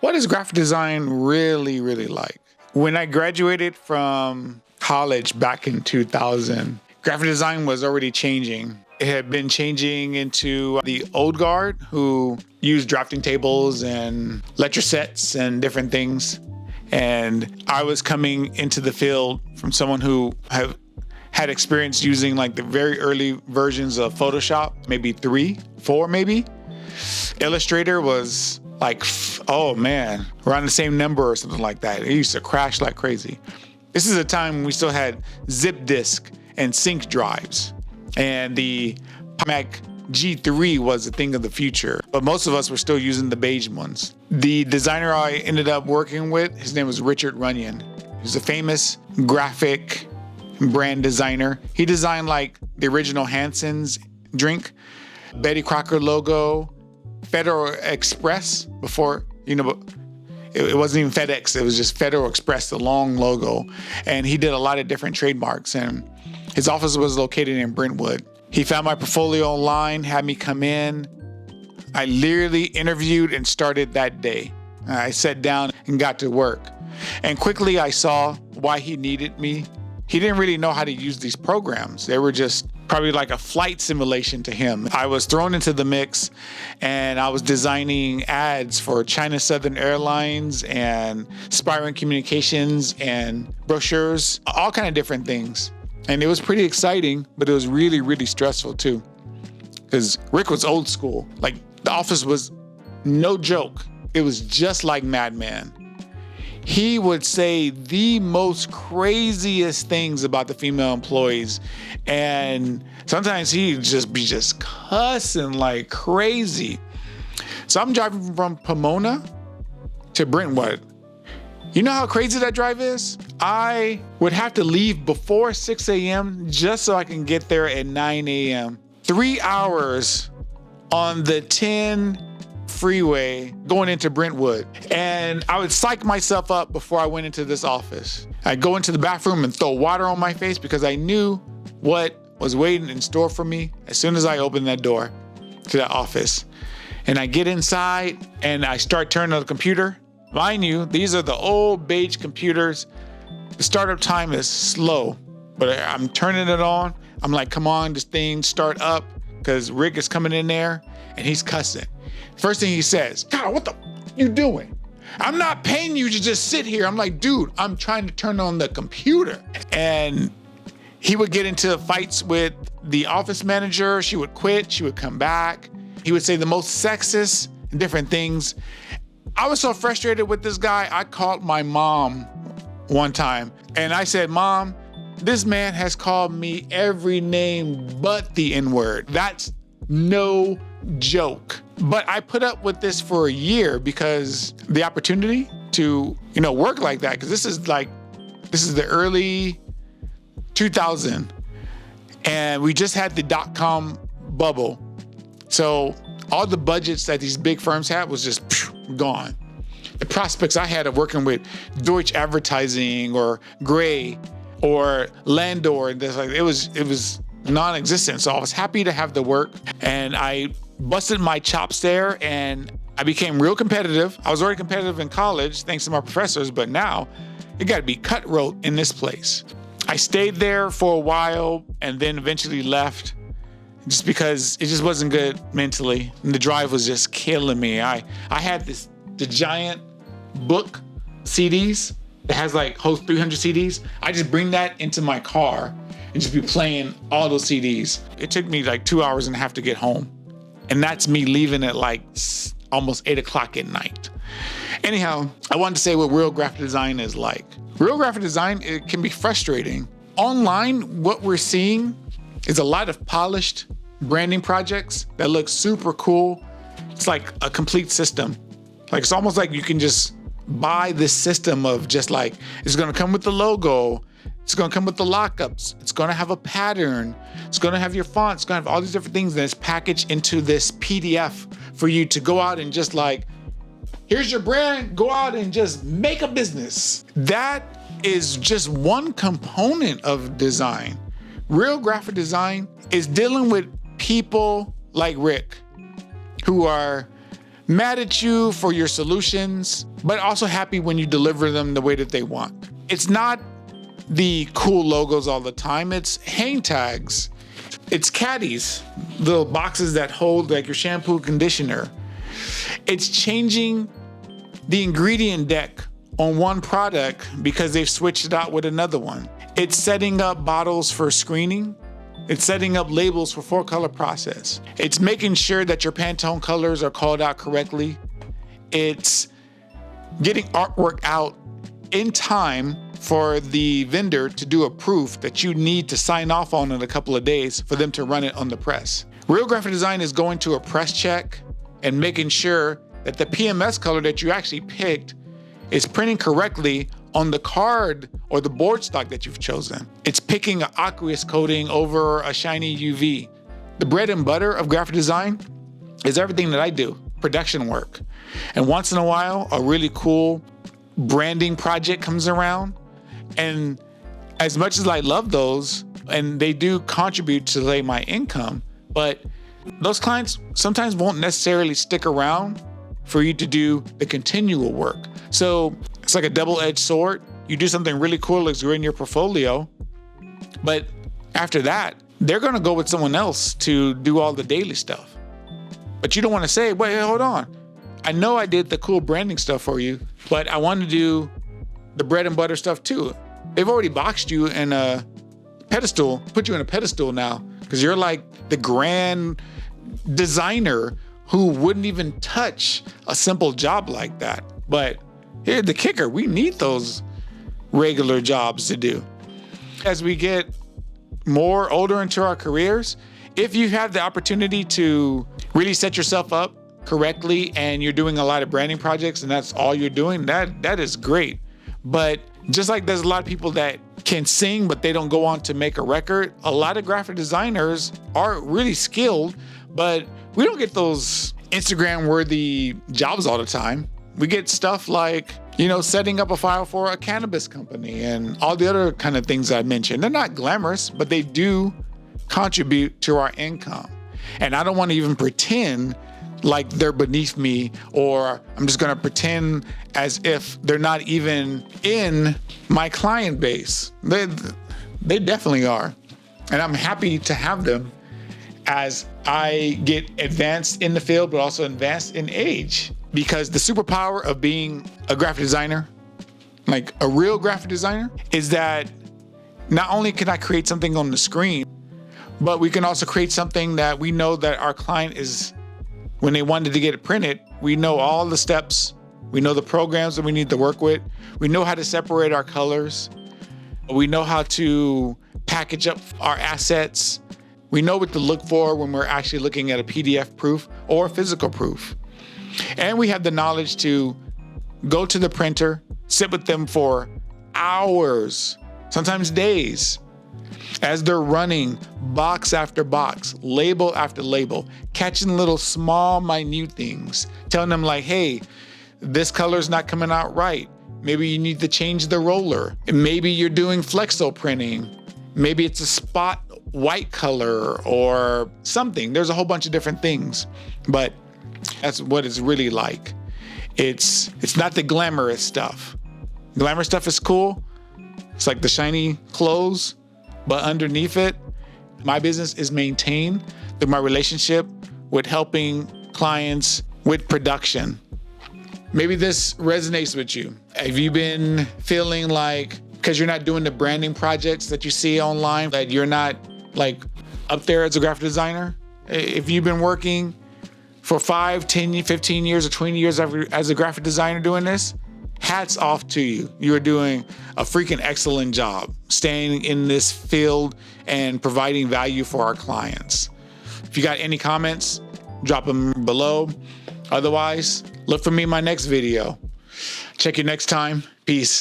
What is graphic design really, really like? When I graduated from college back in 2000, graphic design was already changing. It had been changing into the old guard who used drafting tables and lecture sets and different things. And I was coming into the field from someone who had experience using like the very early versions of Photoshop, maybe 3, 4 maybe. Illustrator was like, oh man, around the same number or something like that. It used to crash like crazy. This is a time when we still had zip disk and sync drives. And the Mac G3 was a thing of the future, but most of us were still using the beige ones. The designer I ended up working with, his name was Richard Runyon. He's a famous graphic brand designer. He designed like the original Hanson's drink, Betty Crocker logo, Federal Express before, it wasn't even FedEx. It was just Federal Express, the long logo. And he did a lot of different trademarks, and his office was located in Brentwood. He found my portfolio online, had me come in. I literally interviewed and started that day. I sat down and got to work. And quickly I saw why he needed me. He didn't really know how to use these programs. They were just probably like a flight simulation to him. I was thrown into the mix and I was designing ads for China Southern Airlines and Spirent Communications and brochures, all kind of different things. And it was pretty exciting, but it was really, really stressful too. Because Rick was old school. Like the office was no joke. It was just like Mad Men. He would say the most craziest things about the female employees. And sometimes he'd just be cussing like crazy. So I'm driving from Pomona to Brentwood. You know how crazy that drive is? I would have to leave before 6 a.m. just so I can get there at 9 a.m. 3 hours on the 10 freeway going into Brentwood. And I would psych myself up before I went into this office. I'd go into the bathroom and throw water on my face because I knew what was waiting in store for me as soon as I opened that door to that office. And I get inside and I start turning on the computer. Mind you, these are the old beige computers. The startup time is slow, but I'm turning it on. I'm like, come on, this thing start up, because Rick is coming in there and he's cussing. First thing he says, God, what the you doing? I'm not paying you to just sit here. I'm like, dude, I'm trying to turn on the computer. And he would get into fights with the office manager. She would quit. She would come back. He would say the most sexist and different things. I was so frustrated with this guy, I called my mom one time and I said, Mom, this man has called me every name but the N-word. That's no joke. But I put up with this for a year because the opportunity to, work like that, because this is the early 2000 and we just had the .com bubble. So all the budgets that these big firms had was just gone. The prospects I had of working with Deutsche Advertising or Gray or Landor, and it was non-existent. So I was happy to have the work, and I busted my chops there, and I became real competitive. I was already competitive in college, thanks to my professors, but now it got to be cutthroat in this place. I stayed there for a while and then eventually left, just because it just wasn't good mentally. And the drive was just killing me. I had the giant book CDs that has like holds 300 CDs. I just bring that into my car and just be playing all those CDs. It took me like 2 hours and a half to get home. And that's me leaving at like almost 8 o'clock at night. Anyhow, I wanted to say what real graphic design is like. Real graphic design, it can be frustrating. Online, what we're seeing is a lot of polished branding projects that look super cool. It's like a complete system. Like it's almost like you can just buy this system of just like, it's gonna come with the logo, it's gonna come with the lockups, it's gonna have a pattern, it's gonna have your font, it's gonna have all these different things, and it's packaged into this PDF for you to go out and just like, here's your brand, go out and just make a business. That is just one component of design. Real graphic design is dealing with people like Rick, who are mad at you for your solutions, but also happy when you deliver them the way that they want. It's not the cool logos all the time. It's hang tags. It's caddies, little boxes that hold like your shampoo, conditioner. It's changing the ingredient deck on one product because they've switched it out with another one. It's setting up bottles for screening. It's setting up labels for 4-color process. It's making sure that your Pantone colors are called out correctly. It's getting artwork out in time for the vendor to do a proof that you need to sign off on in a couple of days for them to run it on the press. Real graphic design is going to a press check and making sure that the PMS color that you actually picked is printing correctly on the card or the board stock that you've chosen. It's picking an aqueous coating over a shiny UV. The bread and butter of graphic design is everything that I do, production work. And once in a while, a really cool branding project comes around. And as much as I love those, and they do contribute to my income, but those clients sometimes won't necessarily stick around for you to do the continual work. So it's like a double-edged sword. You do something really cool, looks great in your portfolio, but after that, they're gonna go with someone else to do all the daily stuff. But you don't wanna say, wait, hold on. I know I did the cool branding stuff for you, but I want to do the bread and butter stuff too. They've already boxed you in a pedestal, put you in a pedestal now, because you're like the grand designer who wouldn't even touch a simple job like that. But here's the kicker, we need those regular jobs to do. As we get more older into our careers, if you have the opportunity to really set yourself up correctly and you're doing a lot of branding projects and that's all you're doing, that is great. But just like there's a lot of people that can sing, but they don't go on to make a record, a lot of graphic designers are really skilled, but we don't get those Instagram-worthy jobs all the time. We get stuff like, setting up a file for a cannabis company and all the other kind of things I mentioned. They're not glamorous, but they do contribute to our income. And I don't want to even pretend like they're beneath me, or I'm just gonna pretend as if they're not even in my client base. They definitely are. And I'm happy to have them as I get advanced in the field, but also advanced in age. Because the superpower of being a graphic designer, like a real graphic designer, is that not only can I create something on the screen, but we can also create something that we know that our client is, when they wanted to get it printed, we know all the steps, we know the programs that we need to work with, we know how to separate our colors, we know how to package up our assets, we know what to look for when we're actually looking at a PDF proof or a physical proof. And we have the knowledge to go to the printer, sit with them for hours, sometimes days, as they're running box after box, label after label, catching little small, minute things, telling them like, hey, this color's not coming out right. Maybe you need to change the roller. Maybe you're doing flexo printing. Maybe it's a spot white color or something. There's a whole bunch of different things, but that's what it's really like. It's not the glamorous stuff. Glamorous stuff is cool. It's like the shiny clothes, but underneath it, my business is maintained through my relationship with helping clients with production. Maybe this resonates with you. Have you been feeling like, because you're not doing the branding projects that you see online, that you're not like up there as a graphic designer? If you've been working for 5, 10, 15 years or 20 years as a graphic designer doing this, hats off to you. You're doing a freaking excellent job staying in this field and providing value for our clients. If you got any comments, drop them below. Otherwise, look for me in my next video. Check you next time. Peace.